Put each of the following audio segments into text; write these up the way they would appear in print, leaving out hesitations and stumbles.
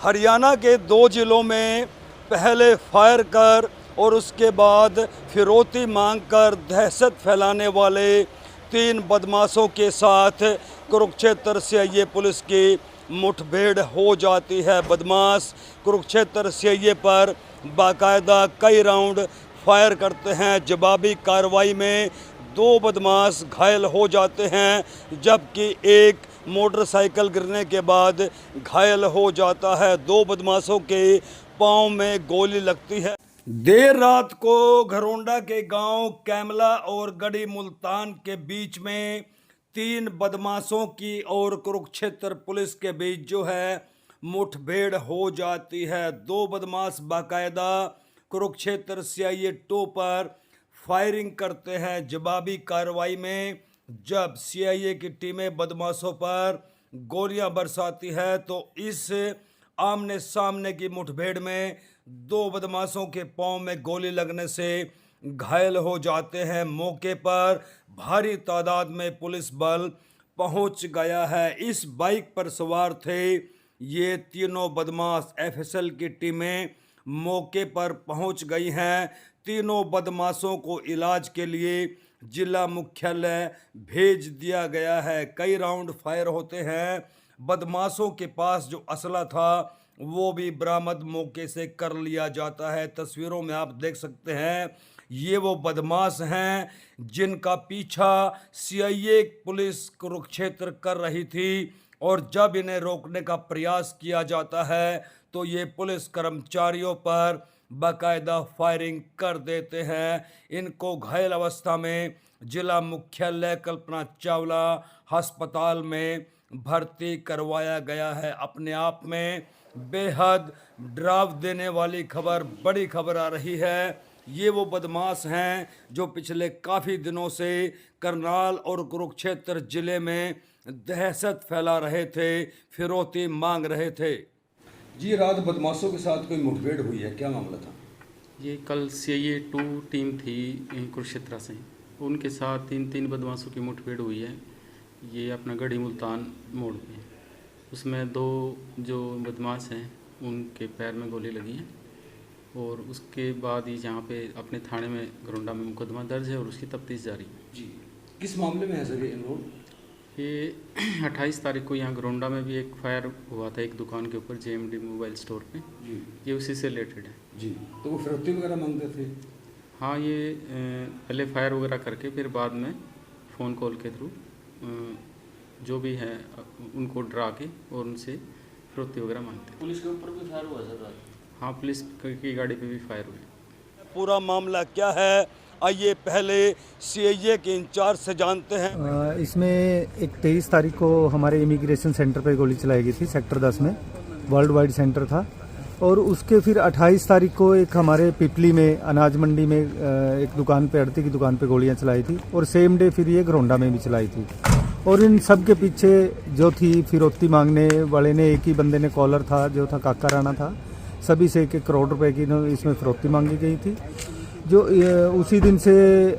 हरियाणा के 2 जिलों में पहले फायर कर और उसके बाद फिरौती मांगकर दहशत फैलाने वाले 3 बदमाशों के साथ कुरुक्षेत्र सीआईए पुलिस की मुठभेड़ हो जाती है। बदमाश कुरुक्षेत्र सीआईए पर बाकायदा कई राउंड फायर करते हैं। जवाबी कार्रवाई में 2 बदमाश घायल हो जाते हैं, जबकि एक मोटरसाइकिल गिरने के बाद घायल हो जाता है। 2 बदमाशों के पांव में गोली लगती है। देर रात को घरोंडा के गांव कैमला और गढ़ी मुल्तान के बीच में 3 बदमाशों की और कुरुक्षेत्र पुलिस के बीच जो है मुठभेड़ हो जाती है। 2 बदमाश बाकायदा कुरुक्षेत्र सीआईए 2 पर फायरिंग करते हैं। जवाबी कार्रवाई में जब सीआईए की टीमें बदमाशों पर गोलियां बरसाती है तो इस आमने सामने की मुठभेड़ में 2 बदमाशों के पांव में गोली लगने से घायल हो जाते हैं। मौके पर भारी तादाद में पुलिस बल पहुंच गया है। इस बाइक पर सवार थे ये तीनों बदमाश। एफएसएल की टीमें मौके पर पहुंच गई हैं। तीनों बदमाशों को इलाज के लिए जिला मुख्यालय भेज दिया गया है। कई राउंड फायर होते हैं। बदमाशों के पास जो असला था वो भी बरामद मौके से कर लिया जाता है। तस्वीरों में आप देख सकते हैं ये वो बदमाश हैं जिनका पीछा सीआईए पुलिस कुरुक्षेत्र कर रही थी, और जब इन्हें रोकने का प्रयास किया जाता है तो ये पुलिस कर्मचारियों पर बाकायदा फायरिंग कर देते हैं। इनको घायल अवस्था में जिला मुख्यालय कल्पना चावला अस्पताल में भर्ती करवाया गया है। अपने आप में बेहद डराव देने वाली खबर, बड़ी खबर आ रही है। ये वो बदमाश हैं जो पिछले काफ़ी दिनों से करनाल और कुरुक्षेत्र जिले में दहशत फैला रहे थे, फिरौती मांग रहे थे। जी, रात बदमाशों के साथ कोई मुठभेड़ हुई है, क्या मामला था? ये कल सीआईए 2 टीम थी कुरुक्षेत्र से, उनके साथ 3 बदमाशों की मुठभेड़ हुई है। ये अपना गढ़ी मुल्तान मोड़ पे, उसमें 2 जो बदमाश हैं उनके पैर में गोली लगी है, और उसके बाद ही यहाँ पे अपने थाने में घरोंडा में मुकदमा दर्ज है और उसकी तफ्तीश जारी है। जी, किस मामले में है सर ये? ये 28 तारीख को यहाँ घरोंडा में भी एक फायर हुआ था एक दुकान के ऊपर, जेएमडी मोबाइल स्टोर पे जी। ये उसी से रिलेटेड है जी। तो वो फिरौती वगैरह मांगते थे? हाँ, ये पहले फायर वगैरह करके फिर बाद में फ़ोन कॉल के थ्रू जो भी है उनको डरा के और उनसे फिरौती वगैरह मांगते। पुलिस के ऊपर भी फायर हुआ सर? हाँ, पुलिस की गाड़ी पे भी फायर हुए। पूरा मामला क्या है आइए पहले सीआईए के इंचार्ज से जानते हैं। इसमें एक 23 तारीख को हमारे इमिग्रेशन सेंटर पर गोली चलाई गई थी, सेक्टर 10 में, वर्ल्ड वाइड सेंटर था। और उसके फिर 28 तारीख को एक हमारे पिपली में अनाज मंडी में एक दुकान पे, आड़ती की दुकान पे गोलियां चलाई थी, और सेम डे फिर ये घरोंडा में भी चलाई थी। और इन सब के पीछे जो थी फिरौती मांगने वाले ने, एक ही बंदे ने कॉलर था जो था काका राणा था, सभी से 1-1 करोड़ रुपए की इसमें फिरौती मांगी गई थी। जो उसी दिन से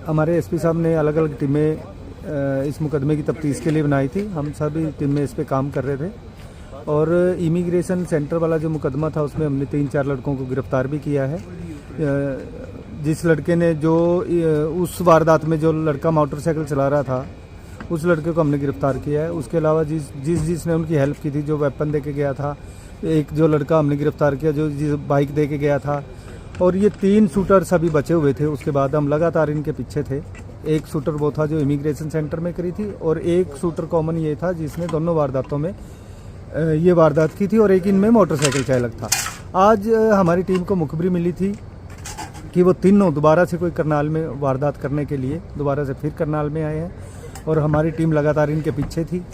हमारे एसपी साहब ने अलग अलग टीमें इस मुकदमे की तफ्तीश के लिए बनाई थी। हम सभी टीम में इस पे काम कर रहे थे, और इमिग्रेशन सेंटर वाला जो मुकदमा था उसमें हमने 3-4 लड़कों को गिरफ्तार भी किया है। जिस लड़के ने जो उस वारदात में जो लड़का मोटरसाइकिल चला रहा था उस लड़के को हमने गिरफ्तार किया है। उसके अलावा जिसने उनकी हेल्प की थी, जो वेपन दे के गया था, एक जो लड़का हमने गिरफ्तार किया जो जिस बाइक दे के गया था। और ये 3 शूटर सभी बचे हुए थे। उसके बाद हम लगातार इनके पीछे थे। एक शूटर वो था जो इमिग्रेशन सेंटर में करी थी, और एक शूटर कॉमन ये था जिसने दोनों वारदातों में ये वारदात की थी, और एक इनमें मोटरसाइकिल चालक था। आज हमारी टीम को मुखबरी मिली थी कि वो तीनों दोबारा से कोई करनाल में वारदात करने के लिए दोबारा से फिर करनाल में आए हैं, और हमारी टीम लगातार इनके पीछे थी।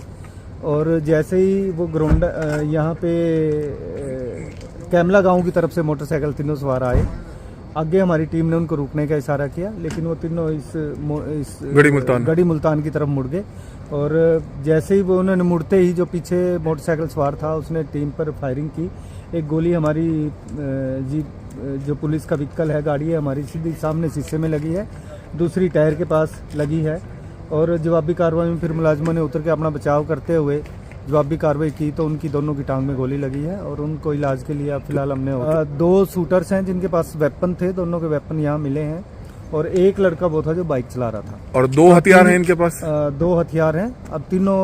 और जैसे ही वो ग्राउंड यहाँ पे कैमला गांव की तरफ से मोटरसाइकिल तीनों सवार आए, आगे हमारी टीम ने उनको रुकने का इशारा किया, लेकिन वो तीनों इस गढ़ी मुल्तान की तरफ मुड़ गए। और जैसे ही वो उन्होंने मुड़ते ही जो पीछे मोटरसाइकिल सवार था उसने टीम पर फायरिंग की। एक गोली हमारी जो पुलिस का व्हीकल है, गाड़ी है हमारी, सीधी सामने शीशे में लगी है, दूसरी टायर के पास लगी है। और जवाबी कार्रवाई में फिर मुलाजिमों ने उतर के अपना बचाव करते हुए जवाबी कार्रवाई की तो उनकी दोनों की टांग में गोली लगी है और उनको इलाज के लिए फिलहाल हमने 2 शूटर्स हैं जिनके पास वेपन थे, दोनों के वेपन यहाँ मिले हैं और एक लड़का वो था जो बाइक चला रहा था। और 2 हथियार हैं इनके पास? 2 हथियार हैं। अब तीनों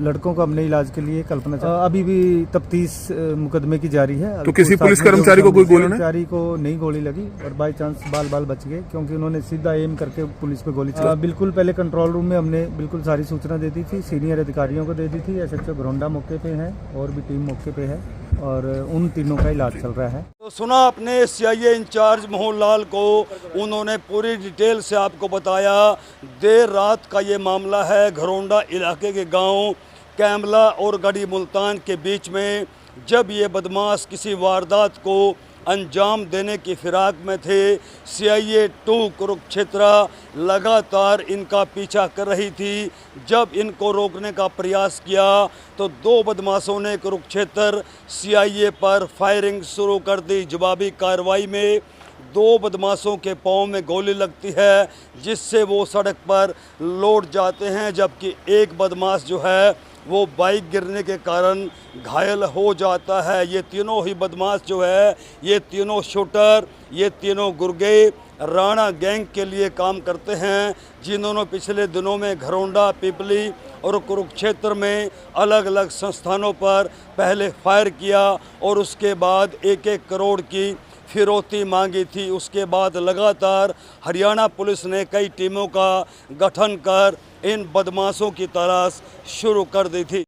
लड़कों को हमने इलाज के लिए कल्पना अभी भी तफ्तीश मुकदमे की जारी है। तो किसी पुलिस कर्मचारी को कोई गोली? कर्मचारी को नहीं गोली लगी और बाई चांस बाल बच गए क्योंकि उन्होंने सीधा एम करके पुलिस पे गोली चला। बिल्कुल पहले कंट्रोल रूम में हमने बिल्कुल सारी सूचना दे दी थी, सीनियर अधिकारियों को दे दी थी। SHO घरौंडा मौके पे है और भी टीम मौके पे है और उन तीनों का इलाज चल रहा है। तो सुना आपने CIA इंचार्ज मोहन लाल को, उन्होंने पूरी डिटेल से आपको बताया। देर रात का ये मामला है, घरौंडा इलाके के गांव कैमला और गढ़ी मुल्तान के बीच में, जब ये बदमाश किसी वारदात को अंजाम देने की फिराक में थे। CIA 2 कुरुक्षेत्र लगातार इनका पीछा कर रही थी। जब इनको रोकने का प्रयास किया तो 2 बदमाशों ने कुरुक्षेत्र CIA पर फायरिंग शुरू कर दी। जवाबी कार्रवाई में 2 बदमाशों के पाँव में गोली लगती है जिससे वो सड़क पर लौट जाते हैं, जबकि एक बदमाश जो है वो बाइक गिरने के कारण घायल हो जाता है। ये तीनों ही बदमाश जो है, ये तीनों शूटर, ये तीनों गुर्गे राणा गैंग के लिए काम करते हैं, जिन्होंने पिछले दिनों में घरौंडा, पिपली और कुरुक्षेत्र में अलग अलग संस्थानों पर पहले फायर किया और उसके बाद 1-1 करोड़ की फिरौती मांगी थी। उसके बाद लगातार हरियाणा पुलिस ने कई टीमों का गठन कर इन बदमाशों की तलाश शुरू कर दी थी।